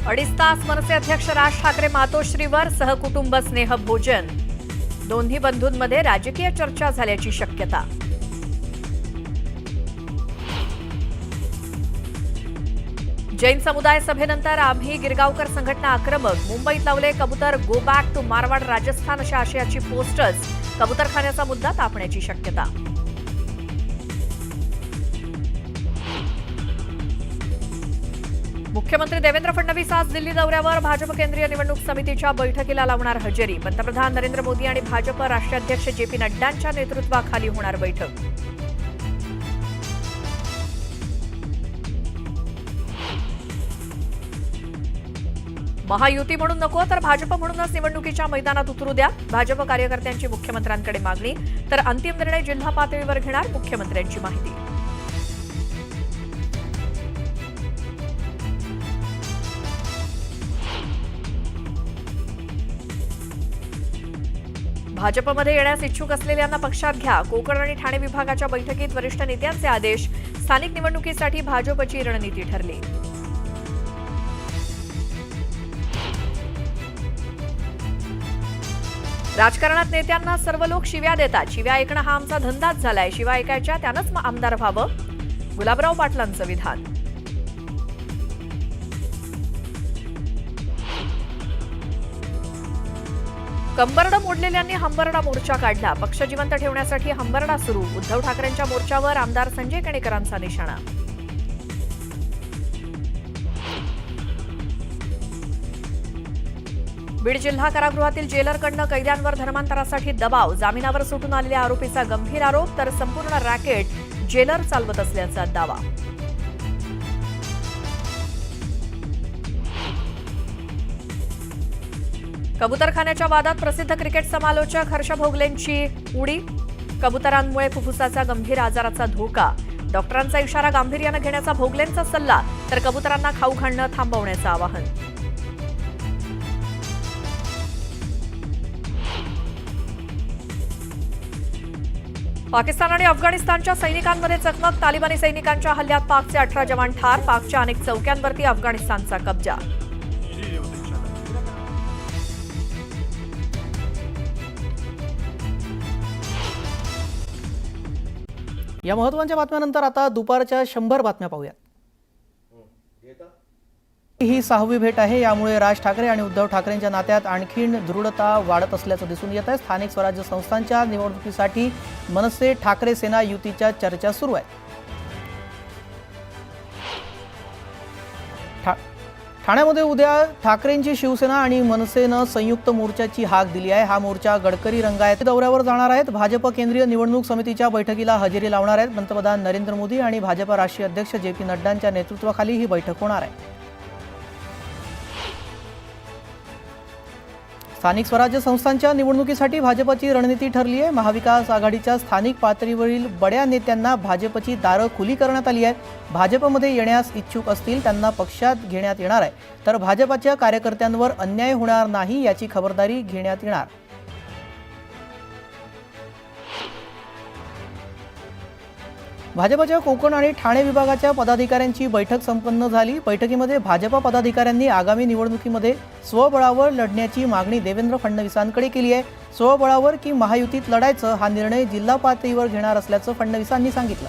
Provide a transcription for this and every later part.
अडीच तास मनसे अध्यक्ष राज ठाकरे मातोश्रीवर सहकुटुंब स्नेहभोजन. दोन्ही बंधूंमध्ये राजकीय चर्चा झाल्याची शक्यता. जैन समुदाय सभेनंतर आम्ही गिरगावकर संघटना आक्रमक. मुंबईत लावले कबूतर go back to Marwad Rajasthan अशा आशयाची पोस्टर्स. कबूतरखान्याचा मुद्दा तापण्याची शक्यता. मुख्यमंत्री देवेंद्र फडणवीस आज दिल्ली दौऱ्यावर. भाजप केंद्रीय निवडणूक समितीच्या बैठकीला लावणार हजेरी. पंतप्रधान नरेंद्र मोदी आणि भाजप राष्ट्राध्यक्ष जे.पी. नड्डांच्या नेतृत्वाखाली होणार बैठक. महायुती म्हणून नको तर भाजप म्हणूनच निवडणुकीच्या मैदानात उतरू द्या. भाजप कार्यकर्त्यांची मुख्यमंत्र्यांकडे मागणी. तर अंतिम निर्णय जिल्हा पातळीवर घेणार मुख्यमंत्र्यांची माहिती. भाजपमध्ये येण्यास इच्छुक असलेल्यांना पक्षात घ्या. कोकण आणि ठाणे विभागाच्या बैठकीत वरिष्ठ नेत्यांचे आदेश. स्थानिक निवडणुकीसाठी भाजपची रणनीती ठरली. राजकारणात नेत्यांना सर्व लोक शिव्या देतात. शिव्या ऐकणं हा आमचा धंदाच झालाय. शिव्या ऐकायच्या त्यानंच आमदार व्हावं. गुलाबराव पाटलांचं विधान. कंबरडं मोडलेल्यांनी हंबरडा मोर्चा काढला. पक्ष जिवंत ठेवण्यासाठी हंबरडा सुरू. उद्धव ठाकरेंच्या मोर्चावर आमदार संजय केणेकरांचा निशाणा. बीड जिल्हा कारागृहातील जेलरकडनं कैद्यांवर धर्मांतरासाठी दबाव. जामिनावर सुटून आलेल्या आरोपीचा गंभीर आरोप. तर संपूर्ण रॅकेट जेलर चालवत असल्याचा दावा. कबूतरखान्याच्या वादात प्रसिद्ध क्रिकेट समालोचक हर्ष भोगलेंची उडी. कबुतरांमुळे फुफ्फुसाचा गंभीर आजाराचा धोका. डॉक्टरांचा इशारा गांभीर्यानं घेण्याचा भोगलेंचा सल्ला. तर कबुतरांना खाऊ घालणं थांबवण्याचं आवाहन. पाकिस्तान आणि अफगाणिस्तानच्या सैनिकांमध्ये चकमक. तालिबानी सैनिकांच्या हल्ल्यात पाकचे 18 जवान ठार. पाकच्या अनेक चौक्यांवरती अफगाणिस्तानचा कब्जा. या महत्त्वाच्या बातम्यानंतर आता दुपारच्या 100 बातम्या पाहूया. ही 6वी भेट आहे. यामुळे राज ठाकरे आणि उद्धव ठाकरेंच्या नात्यात आणखीन दृढता वाढत असल्याचं दिसून येत आहे. स्थानिक स्वराज्य संस्थांच्या निवडणुकीसाठी मनसे ठाकरे सेना युतीच्या चर्चा सुरू आहेत. ठाण्यामध्ये उद्या ठाकरेंची शिवसेना आणि मनसेनं संयुक्त मोर्चाची हाक दिली आहे. हा मोर्चा गडकरी रंगायत दौऱ्यावर जाणार आहेत. भाजप केंद्रीय निवडणूक समितीच्या बैठकीला हजेरी लावणार आहेत. पंतप्रधान नरेंद्र मोदी आणि भाजप राष्ट्रीय अध्यक्ष जे.पी. नड्डांच्या नेतृत्वाखाली ही बैठक होणार आहे. स्थानिक स्वराज्य संस्थांच्या निवडणुकीसाठी भाजपची रणनीती ठरली आहे. महाविकास आघाडीच्या स्थानिक पातळीवरील बड्या नेत्यांना भाजपची दारं खुली करण्यात आली आहेत. भाजपमध्ये येण्यास इच्छुक असतील त्यांना पक्षात घेण्यात येणार आहे. तर भाजपच्या कार्यकर्त्यांवर अन्याय होणार नाही याची खबरदारी घेण्यात येणार. भाजपच्या कोकण आणि ठाणे विभागाच्या पदाधिकाऱ्यांची बैठक संपन्न झाली. बैठकीमध्ये भाजप पदाधिकाऱ्यांनी आगामी निवडणुकीमध्ये स्वबळावर लढण्याची मागणी देवेंद्र फडणवीसांकडे केली आहे. स्वबळावर की महायुतीत लढायचं हा निर्णय जिल्हा पातळीवर घेणार असल्याचं फडणवीसांनी सांगितलं.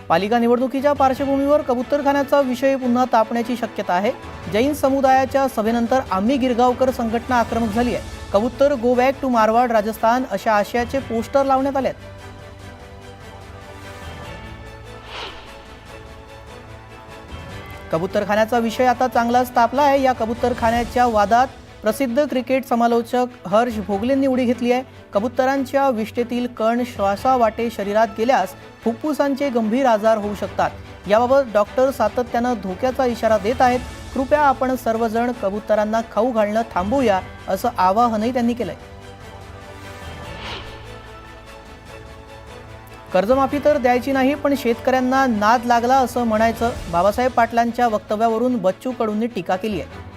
पालिका निवडणुकीच्या पार्श्वभूमीवर कबूतरखान्याचा विषय पुन्हा तापण्याची शक्यता आहे. जैन समुदायाच्या सभेनंतर आम्ही गिरगावकर संघटना आक्रमक झाली आहे. कबूतर go back to Marwad Rajasthan अशा आशयाचे पोस्टर लावण्यात आले आहेत. कबूतरखान्याचा विषय आता चांगलाच तापला आहे. या कबूतरखान्याच्या वादात प्रसिद्ध क्रिकेट समालोचक हर्ष भोगलेंनी उडी घेतली आहे. कबुतरांच्या विष्ठेतील कण श्वासावाटे शरीरात गेल्यास फुफ्फुसांचे गंभीर आजार होऊ शकतात. याबाबत डॉक्टर सातत्यानं धोक्याचा इशारा देत आहेत. कृपया आपण सर्वजण कबुतरांना खाऊ घालणं थांबवूया असं आवाहनही त्यांनी केलंय. कर्जमाफी तर द्यायची नाही पण शेतकऱ्यांना नाद लागला असं म्हणायचं. बाबासाहेब पाटलांच्या वक्तव्यावरून बच्चू कडूंनी टीका केली आहे.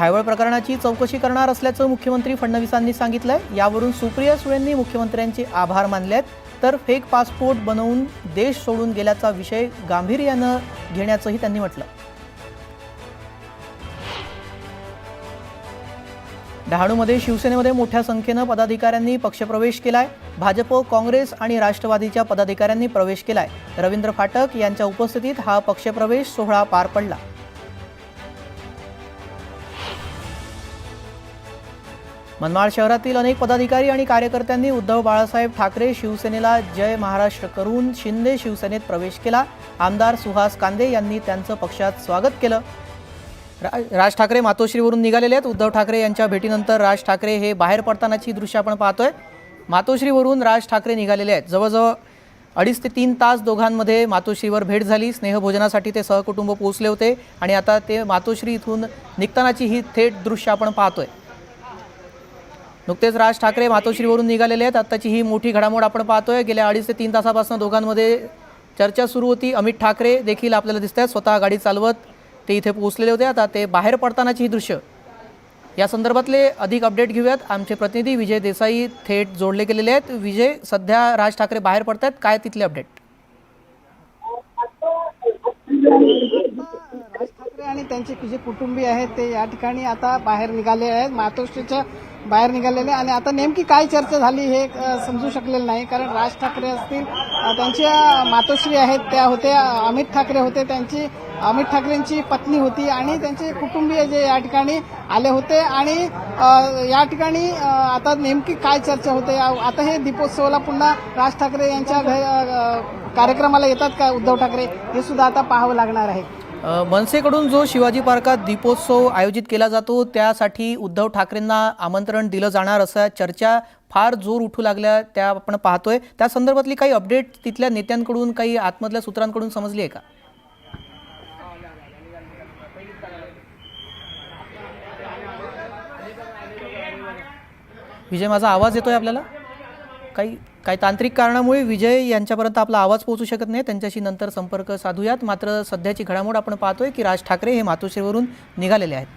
घायवळ प्रकरणाची चौकशी करणार असल्याचं मुख्यमंत्री फडणवीसांनी सांगितलंय. यावरून सुप्रिया सुळेंनी मुख्यमंत्र्यांचे आभार मानलेत. तर फेक पासपोर्ट बनवून देश सोडून गेल्याचा विषय गांभीर्यानं घेण्याचंही त्यांनी म्हटलं. डहाणूमध्ये शिवसेनेमध्ये मोठ्या संख्येनं पदाधिकाऱ्यांनी पक्षप्रवेश केलाय. भाजप, काँग्रेस आणि राष्ट्रवादीच्या पदाधिकाऱ्यांनी प्रवेश केलाय. रवींद्र फाटक यांच्या उपस्थितीत हा पक्षप्रवेश सोहळा पार पडला. मनमाड शहरातील अनेक पदाधिकारी आणि कार्यकर्त्यांनी उद्धव बाळासाहेब ठाकरे शिवसेनेला जय महाराष्ट्र करून शिंदे शिवसेनेत प्रवेश केला. आमदार सुहास कांदे यांनी त्यांचं पक्षात स्वागत केलं. राज ठाकरे मातोश्रीवरून निघालेले आहेत. उद्धव ठाकरे यांच्या भेटीनंतर राज ठाकरे हे बाहेर पडतानाची दृश्य आपण पाहतोय. मातोश्रीवरून राज ठाकरे निघालेले आहेत. जवळजवळ 2.5 ते 3 तास दोघांमध्ये मातोश्रीवर भेट झाली. स्नेहभोजनासाठी ते सहकुटुंब पोहोचले होते आणि आता ते मातोश्री इथून निघतानाची ही थेट दृश्य आपण पाहतोय. नुकतेच राज ठाकरे मातोश्रीवरून निघालेले आहेत. आत्ताची ही मोठी घडामोड आपण पाहतोय. गेल्या 2.5 ते 3 तासापासून दोघांमध्ये चर्चा सुरू होती. अमित ठाकरे देखील आपल्याला दिसत आहेत. स्वतः गाडी चालवत ते इथे पोहोचलेले होते. आता ते बाहेर पडतानाची ही दृश्य. या संदर्भातले अधिक अपडेट घेऊयात. आमचे प्रतिनिधी विजय देसाई थेट जोडले गेलेले आहेत. विजय, सध्या राज ठाकरे बाहेर पडत आहेत, काय तिथले अपडेट? राज ठाकरे आणि त्यांचे जे कुटुंबीय आहेत ते या ठिकाणी आता बाहेर निघाले आहेत, मातोश्रीच्या बाहेर निघालेले. आणि आता नेमकी काय चर्चा झाली हे समजू शकलेलं नाही, कारण राज ठाकरे असतील, त्यांच्या मातोश्री आहेत त्या होत्या, अमित ठाकरे होते, त्यांची अमित ठाकरेंची पत्नी होती आणि त्यांचे कुटुंबीय जे या ठिकाणी आले होते. आणि या ठिकाणी आता नेमकी काय चर्चा होते, आता हे दीपोत्सवाला पुन्हा राज ठाकरे यांच्या कार्यक्रमाला येतात का उद्धव ठाकरे, हे सुद्धा आता पाहावं लागणार आहे. मनसेकडून जो शिवाजी पार्कात दीपोत्सव आयोजित केला जातो त्यासाठी उद्धव ठाकरेंना आमंत्रण दिलं जाणार असा चर्चा फार जोर उठू लागल्या, त्या आपण पाहतोय. त्या संदर्भातली काही अपडेट तिथल्या नेत्यांकडून, काही आतमधल्या सूत्रांकडून समजली आहे का? विजय, माझा आवाज येतोय आपल्याला? काही तांत्रिक कारणामुळे विजय यांच्यापर्यंत आपला आवाज पोहोचू शकत नाही. त्यांच्याशी नंतर संपर्क साधूयात. मात्र सध्याची घडामोड आपण पाहतोय की राज ठाकरे हे मातोश्रीवरून निघालेले आहेत.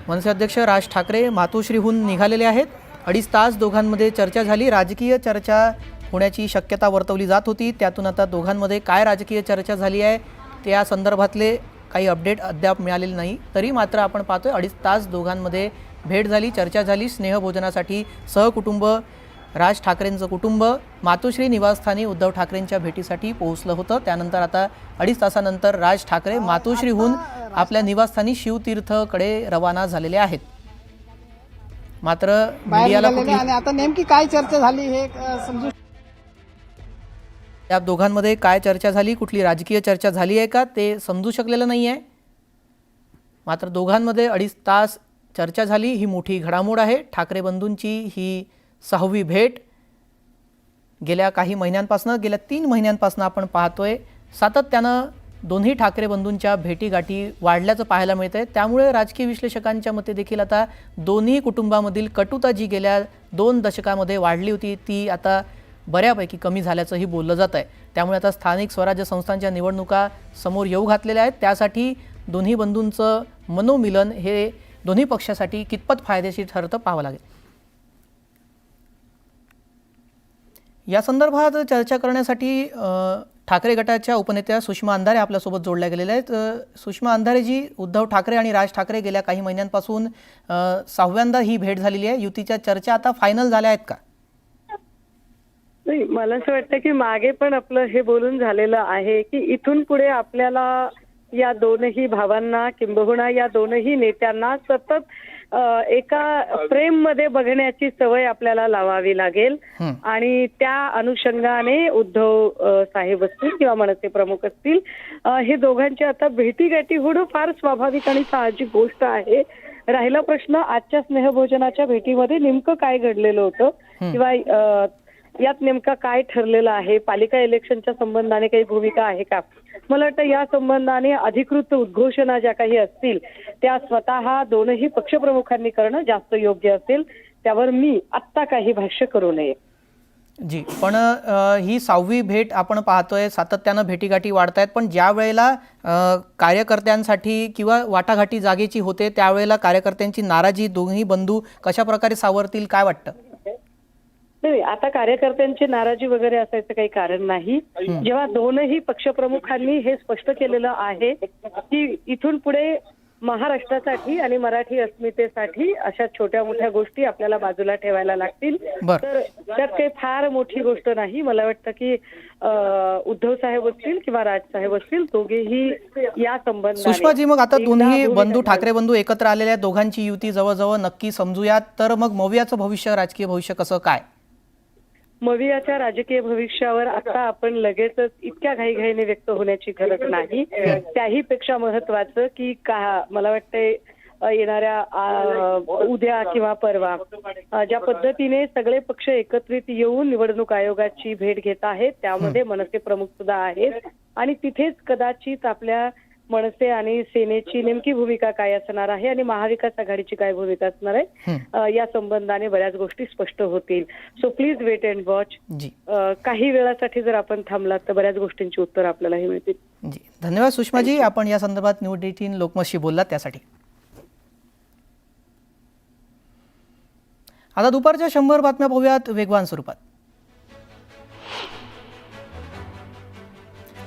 मनसे अध्यक्ष राज ठाकरे मातोश्रीहून निघालेले आहेत. 2.5 तास दोघांमध्ये चर्चा झाली. राजकीय चर्चा होण्याची शक्यता वर्तवली जात होती. त्यातून आता दोघांमध्ये काय राजकीय चर्चा झाली आहे त्या संदर्भातले काही अपडेट अद्याप मिळालेले नाही. तरी मात्र आपण पाहतोय 2.5 तास दोघांमध्ये भेट झाली, चर्चा झाली. स्नेहभोजनासाठी सहकुटुंब राज ठाकरेंचं कुटुंब मातोश्री निवासस्थानी उद्धव ठाकरेंच्या भेटीसाठी पोहोचलं होतं. त्यानंतर आता 2.5 तासानंतर राज ठाकरे मातोश्रीहून आपल्या निवासस्थानी शिवतीर्थकडे रवाना झालेले आहेत. मात्र मीडियाला आणि आता नेमकी काय चर्चा झाली हे समजू, या दोघांमध्ये काय चर्चा झाली, कुठली राजकीय चर्चा झाली आहे का ते समजू शकलेलं नाही आहे. मात्र दोघांमध्ये 2.5 तास चर्चा झाली. ही मोठी घडामोड आहे. ठाकरे बंधूंची ही 6वी भेट. गेल्या काही महिन्यांपासून, गेल्या 3 महिन्यांपासून आपण पाहतोय सातत्यानं दोन्ही ठाकरे बंधूंच्या भेटीगाठी वाढल्याचं पाहायला मिळतंय. त्यामुळे राजकीय विश्लेषकांच्या मते देखील आता दोन्ही कुटुंबामधील कटुता जी गेल्या 2 दशकामध्ये वाढली होती ती आता बऱ्यापैकी कमी झाल्याचंही बोललं जात आहे. त्यामुळे आता स्थानिक स्वराज्य संस्थांच्या निवडणुका समोर येऊ घातलेल्या आहेत. त्यासाठी दोन्ही बंधूंचं मनोमिलन हे दोन्ही पक्षासाठी कितपत फायदेशीर ठरतं पाहावं लागेल. या संदर्भात चर्चा करण्यासाठी ठाकरे गटाच्या उपनेत्या सुषमा अंधारे आपल्यासोबत जोडल्या गेलेल्या आहेत. सुषमा अंधारेजी, उद्धव ठाकरे आणि राज ठाकरे गेल्या काही महिन्यांपासून 6व्यांदा ही भेट झालेली आहे. युतीच्या चर्चा आता फायनल झाल्या आहेत का? नाही, मला असं वाटतं की मागे पण आपलं हे बोलून झालेलं आहे की इथून पुढे आपल्याला या दोनही भावांना किंबहुना या दोनही नेत्यांना सतत एका फ्रेम मध्ये बघण्याची सवय आपल्याला लावावी लागेल. आणि त्या अनुषंगाने उद्धव साहेब असतील किंवा मनसे प्रमुख असतील, हे दोघांची आता भेटीगाठी होणं फार स्वाभाविक आणि साहजिक गोष्ट आहे. राहिला प्रश्न आजच्या स्नेहभोजनाच्या भेटीमध्ये नेमकं काय घडलेलं होतं किंवा यात नेमका काय ठरलेलं आहे, पालिका इलेक्शनच्या संबंधाने काही भूमिका आहे का. मला वाटतं या संबंधाने अधिकृत उद्घोषणा ज्या काही असतील त्या स्वतः दोनही पक्षप्रमुखांनी करणं जास्त योग्य असेल. त्यावर मी आत्ता काही भाष्य करू नये. जी, पण ही 6वी भेट आपण पाहतोय, सातत्यानं भेटीगाठी वाढत आहेत, पण ज्या वेळेला कार्यकर्त्यांसाठी किंवा वाटाघाटी जागेची होते त्यावेळेला कार्यकर्त्यांची नाराजी दोन्ही बंधू कशा प्रकारे सावरतील काय वाटतं? नाही, आता कार्यकर्त्यांची नाराजी वगैरे असायचं काही कारण नाही. जेव्हा दोनही पक्षप्रमुखांनी हे स्पष्ट केलेलं आहे की इथून पुढे महाराष्ट्रासाठी आणि मराठी अस्मितेसाठी अशा छोट्या मोठ्या गोष्टी आपल्याला बाजूला ठेवायला लागतील, तर त्यात काही फार मोठी गोष्ट नाही. मला वाटतं की उद्धव साहेब असतील किंवा राज साहेब असतील, दोघेही या संबंधाने. सुषमाजी, मग आता दोन्ही बंधू ठाकरे बंधू एकत्र आलेले आहेत, दोघांची युती जवळजवळ नक्की समजूयात, तर मग मवियाचं भविष्य, राजकीय भविष्य कसं काय? मवियाच्या राजकीय भविष्यावर आता आपण लगेचच इतक्या घाईघाईने व्यक्त होण्याची गरज नाही. त्याही पेक्षा महत्वाचं की मला वाटतंय येणाऱ्या उद्या किंवा परवा ज्या पद्धतीने सगळे पक्ष एकत्रित येऊन निवडणूक आयोगाची भेट घेत आहेत, त्यामध्ये मनसे प्रमुख सुद्धा आहेत आणि तिथेच कदाचित आपल्या मनसे आणि सेनेची नेमकी भूमिका काय असणार आहे आणि महाविकास आघाडीची काय भूमिका असणार आहे या संबंधाने बऱ्याच गोष्टी स्पष्ट होतील. So please wait and watch. काही वेळासाठी जर आपण थांबलात तर बऱ्याच गोष्टींची उत्तर आपल्यालाही मिळतील. जी, धन्यवाद सुषमाजी, आपण या संदर्भात न्यूज 18 लोकमतशी बोललात त्यासाठी. आता दुपारच्या 100 बातम्या पाहूयात वेगवान स्वरूपात.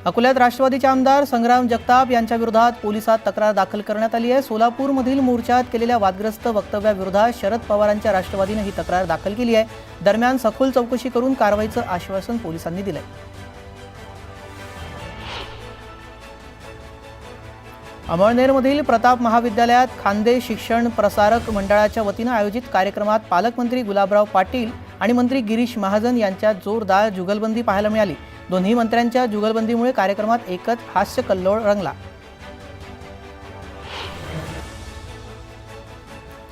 अकोल्यात राष्ट्रवादीचे आमदार संग्राम जगताप यांच्या विरोधात पोलिसात तक्रार दाखल करण्यात आली आहे. सोलापूरमधील मोर्चात केलेल्या वादग्रस्त वक्तव्याविरोधात शरद पवारांच्या राष्ट्रवादीने ही तक्रार दाखल केली आहे. दरम्यान सखोल चौकशी करून कारवाईचं आश्वासन पोलिसांनी दिलंय. अमळनेरमधील प्रताप महाविद्यालयात खांदे शिक्षण प्रसारक मंडळाच्या वतीनं आयोजित कार्यक्रमात पालकमंत्री गुलाबराव पाटील आणि मंत्री गिरीश महाजन यांच्यात जोरदार जुगलबंदी पाहायला मिळाली. दोन्ही मंत्र्यांच्या जुगलबंदीमुळे कार्यक्रमात एकच हास्य कल्लोळ रंगला.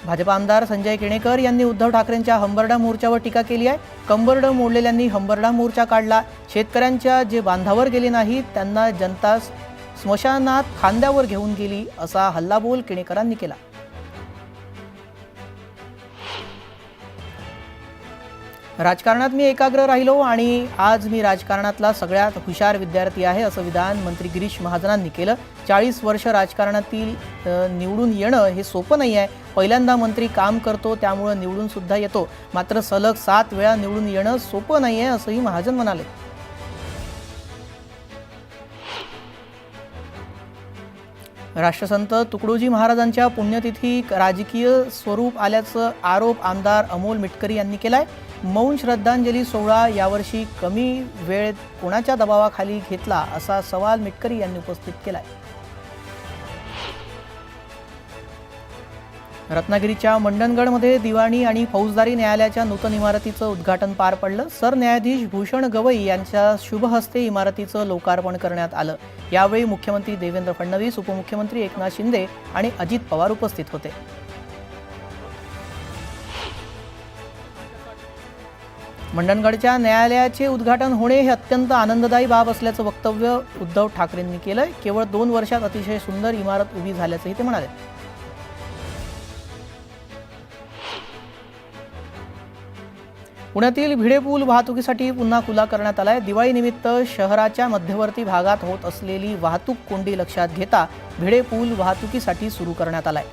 भाजप आमदार संजय केणेकर यांनी उद्धव ठाकरेंच्या हंबरडा मोर्चावर टीका केली आहे. कंबरडं मोडलेल्यांनी हंबरडा मोर्चा काढला. शेतकऱ्यांच्या जे बांधावर गेले नाहीत त्यांना जनता स्मशानात खांद्यावर घेऊन गेली, असा हल्लाबोल केणेकरांनी केला. राजकारणात मी एकाग्र राहिलो आणि आज मी राजकारणातला सगळ्यात हुशार विद्यार्थी आहे, असं विधान मंत्री गिरीश महाजनांनी केलं. 40 वर्ष राजकारणातील निवडून येणं हे सोपं नाही आहे. पहिल्यांदा मंत्री काम करतो त्यामुळे निवडून सुद्धा येतो, मात्र सलग 7 वेळा निवडून येणं सोपं नाही आहे, असंही महाजन म्हणाले. राष्ट्रसंत तुकडोजी महाराजांच्या पुण्यतिथी राजकीय स्वरूप आल्याचं आरोप आमदार अमोल मिटकरी यांनी केलाय. मौन श्रद्धांजली सोहळा यावर्षी कमी वेळ कोणाच्या दबावाखाली घेतला, असा सवाल मिटकरी यांनी उपस्थित केलाय. रत्नागिरीच्या मंडणगडमध्ये दिवाणी आणि फौजदारी न्यायालयाच्या नूतन इमारतीचं उद्घाटन पार पडलं. सरन्यायाधीश भूषण गवई यांच्या शुभ हस्ते इमारतीचं लोकार्पण करण्यात आलं. यावेळी मुख्यमंत्री देवेंद्र फडणवीस, उपमुख्यमंत्री एकनाथ शिंदे आणि अजित पवार उपस्थित होते. मंडणगडच्या न्यायालयाचे उद्घाटन होणे हे अत्यंत आनंददायी बाब असल्याचं वक्तव्य उद्धव ठाकरेंनी केलंय. केवळ 2 वर्षात अतिशय सुंदर इमारत उभी झाल्याचंही ते म्हणाले. पुण्यातील भिडे पूल वाहतुकीसाठी पुन्हा खुला करण्यात आलाय. दिवाळीनिमित्त शहराच्या मध्यवर्ती भागात होत असलेली वाहतूक कोंडी लक्षात घेता भिडे पूल वाहतुकीसाठी सुरू करण्यात आलाय.